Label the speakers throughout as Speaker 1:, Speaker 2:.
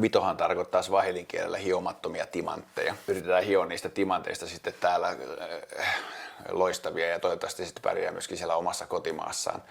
Speaker 1: Vitohan tarkoittaa swahilin kielellä hiomattomia timantteja. Yritetään hioa niistä timanteista sitten täällä loistavia ja toivottavasti sitten pärjää myöskin siellä omassa kotimaassaan.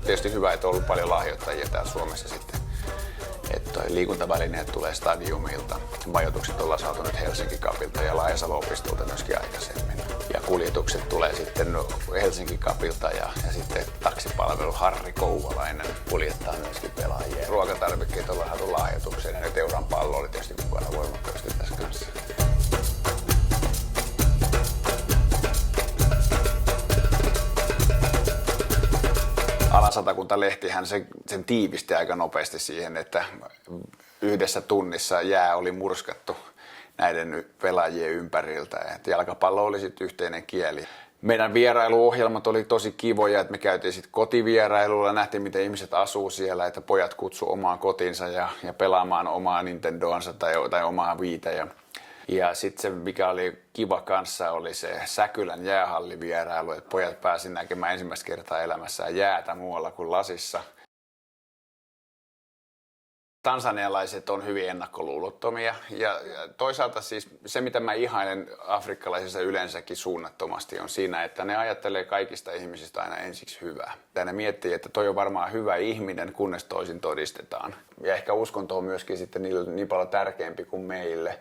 Speaker 1: Tietysti hyvä, että on ollut paljon lahjoittajia täällä Suomessa sitten. Että toi liikuntavälineet tulee Stadiumilta. Majoitukset ollaan saatu nyt Helsinki Cupilta ja Laajasalo-opistolta myöskin aikaisemmin. Ja kuljetukset tulee sitten Helsinki Cupilta ja sitten taksipalvelu Harri Kouvalainen kuljettaa myöskin pelaajia. Ruokatarvikkeet ollaan saatu lahjoitukseen ja nyt Euran pallo oli tietysti mukana voimakkaasti tässä kanssa. Alan Satakunta-lehtihän sen tiivisti aika nopeasti siihen, että yhdessä tunnissa jää oli murskattu näiden pelaajien ympäriltä. Että jalkapallo oli sitten yhteinen kieli. Meidän vierailuohjelmat oli tosi kivoja, että me käytiin sitten kotivierailulla, nähtiin miten ihmiset asuu siellä, että pojat kutsu omaan kotinsa ja pelaamaan omaa Nintendoansa tai omaa Viitä. Ja sitten se, mikä oli kiva kanssa, oli se Säkylän jäähallivierailu, että pojat pääsivät näkemään ensimmäistä kertaa elämässään jäätä muualla kuin lasissa. Tansanialaiset on hyvin ennakkoluulottomia ja toisaalta siis se, mitä mä ihailen afrikkalaisissa yleensäkin suunnattomasti, on siinä, että ne ajattelee kaikista ihmisistä aina ensiksi hyvää. Ja ne miettii, että toi on varmaan hyvä ihminen, kunnes toisin todistetaan. Ja ehkä uskonto on myöskin sitten niin paljon tärkeämpi kuin meille.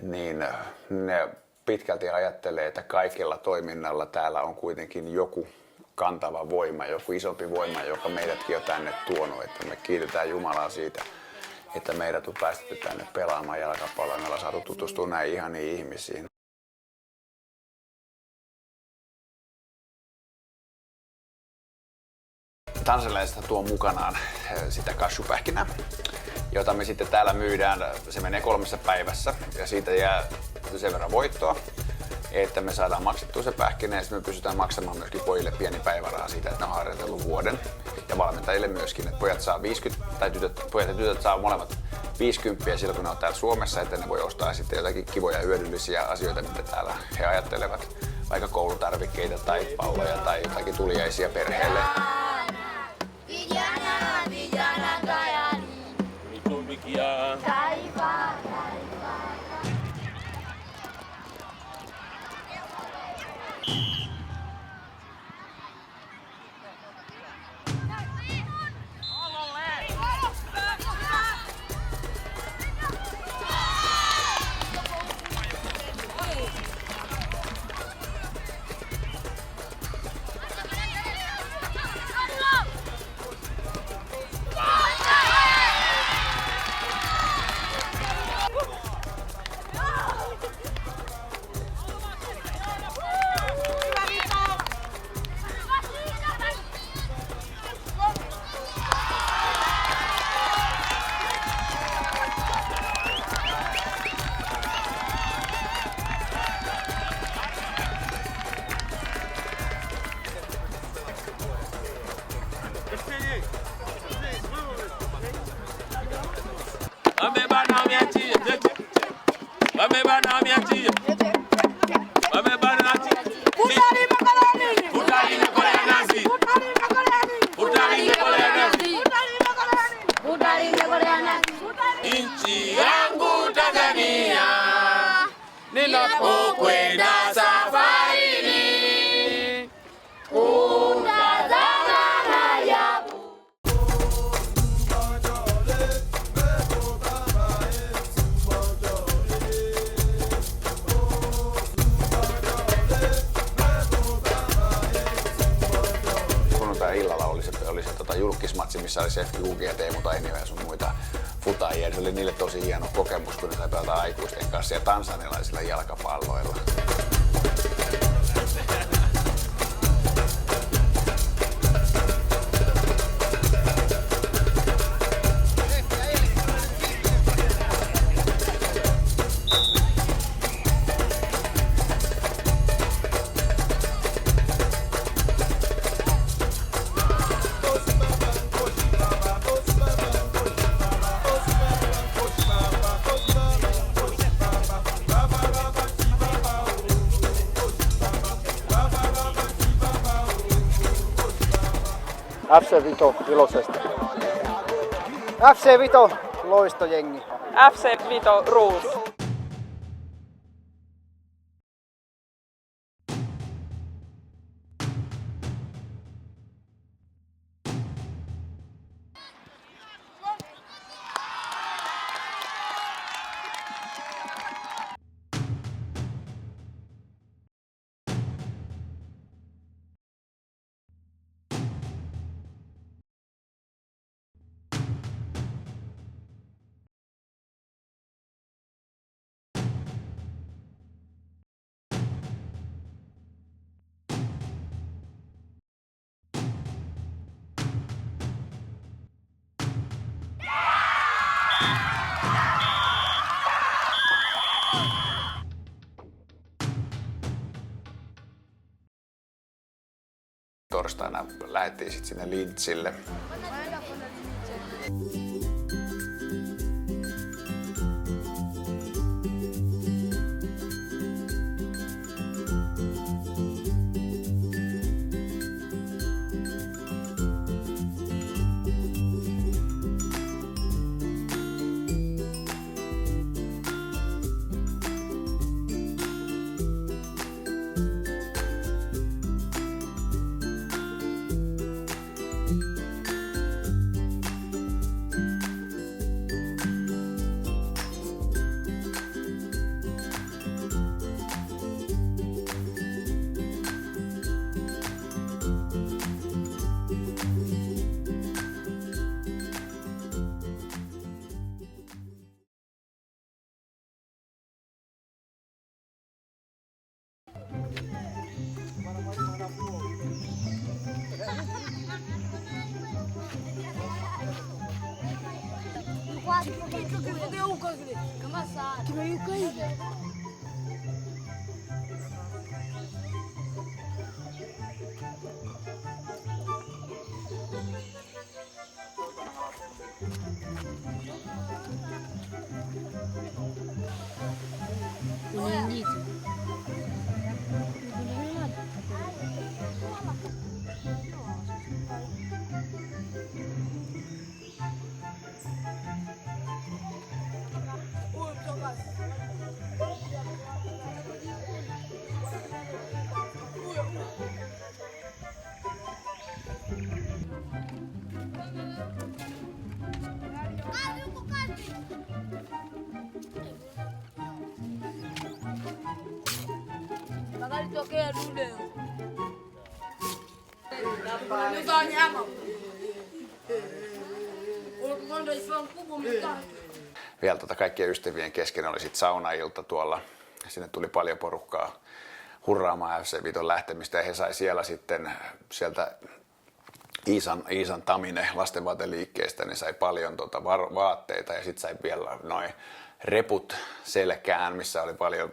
Speaker 1: Niin ne pitkälti ajattelee, että kaikella toiminnalla täällä on kuitenkin joku kantava voima, joku isompi voima, joka meidätkin on tänne tuonut. Että me kiitetään Jumalaa siitä, että meidät on päästetty tänne pelaamaan jalkapalloa. Me ollaan saatu tutustua näihin ihaniin ihmisiin. Tansanialaiset tuo mukanaan sitä cashew-pähkinää, jota me sitten täällä myydään. Se menee 3 päivässä ja siitä jää sen verran voittoa, että me saadaan maksettua se pähkinä ja me pystytään maksamaan myöskin pojille pieni päiväraha siitä, että ne on harjoitellut vuoden. Ja valmentajille myöskin, että pojat saa 50, tai pojat ja tytöt saa molemmat 50 silloin kun ne on täällä Suomessa, että ne voi ostaa sitten jotakin kivoja hyödyllisiä asioita, mitä täällä he ajattelevat, vaikka koulutarvikkeita tai palloja tai jotakin tuliaisia perheelle.
Speaker 2: Nchi yangu Tanzania, ninapokwenda safarini, utazama maajabu.
Speaker 1: Sunnuntai-illalla oli se julkismatsi, missä oli se Juuki ja Teemu Tainio ja sun muita futajia. Se oli niille tosi hieno kokemus, kun ne sai pelata aikuisten kanssa ja tansanialaisilla jalkapalloilla.
Speaker 3: FC Vito iloisesti. FC Vito loistojengi.
Speaker 4: FC Vito Ruus.
Speaker 1: Torstaina lähdettiin sitten sinne Lintsille.
Speaker 2: Tokea dude. Nuka nyama. Unakwenda ifa mkubwa mtatu.
Speaker 1: Vielä kaikkien ystävien kesken oli sitten saunailta tuolla. Sinne tuli paljon porukkaa hurraamaan FC Viton lähtemistä ja he sai siellä sitten sieltä Iisan Tamine lastenvaateliikkeestä, niin sai paljon vaatteita ja sitten sai vielä noin reput selkään, missä oli paljon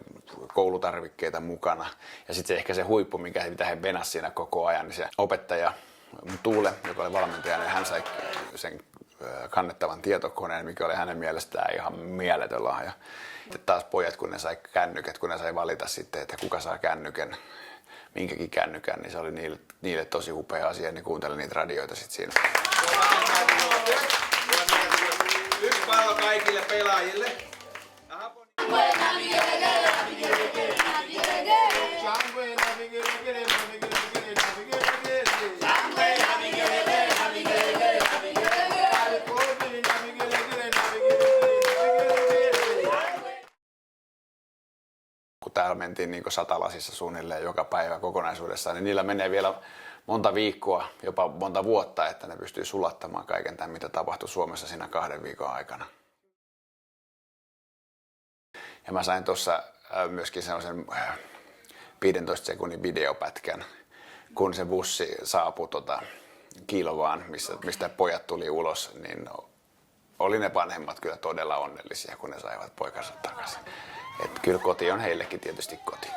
Speaker 1: koulutarvikkeita mukana. Ja sitten se ehkä se huippu, mitä he venasi siinä koko ajan, niin se opettaja Tuule, joka oli valmentajana, niin hän sai sen kannettavan tietokoneen, mikä oli hänen mielestään ihan mieletön lahja. Sitten taas pojat, kun ne sai kännykät, kun ne sai valita sitten, että kuka saa kännykän, minkäkin kännykän, niin se oli niille tosi upea asia, niin kuunteli niitä radioita sitten siinä.
Speaker 5: Yksi pallo kaikille pelaajille.
Speaker 1: Kun täällä mentiin niin satalasissa suunnilleen joka päivä kokonaisuudessaan, niin niillä menee vielä monta viikkoa, jopa monta vuotta, että ne pystyy sulattamaan kaiken tämän, mitä tapahtui Suomessa siinä 2 viikon aikana. Ja mä sain tuossa myöskin sellaisen 15 sekunnin videopätkän, kun se bussi saapui Kiilovaan, mistä pojat tuli ulos, niin oli ne vanhemmat kyllä todella onnellisia, kun ne saivat poikansa takaisin. Et kyllä koti on heillekin tietysti koti.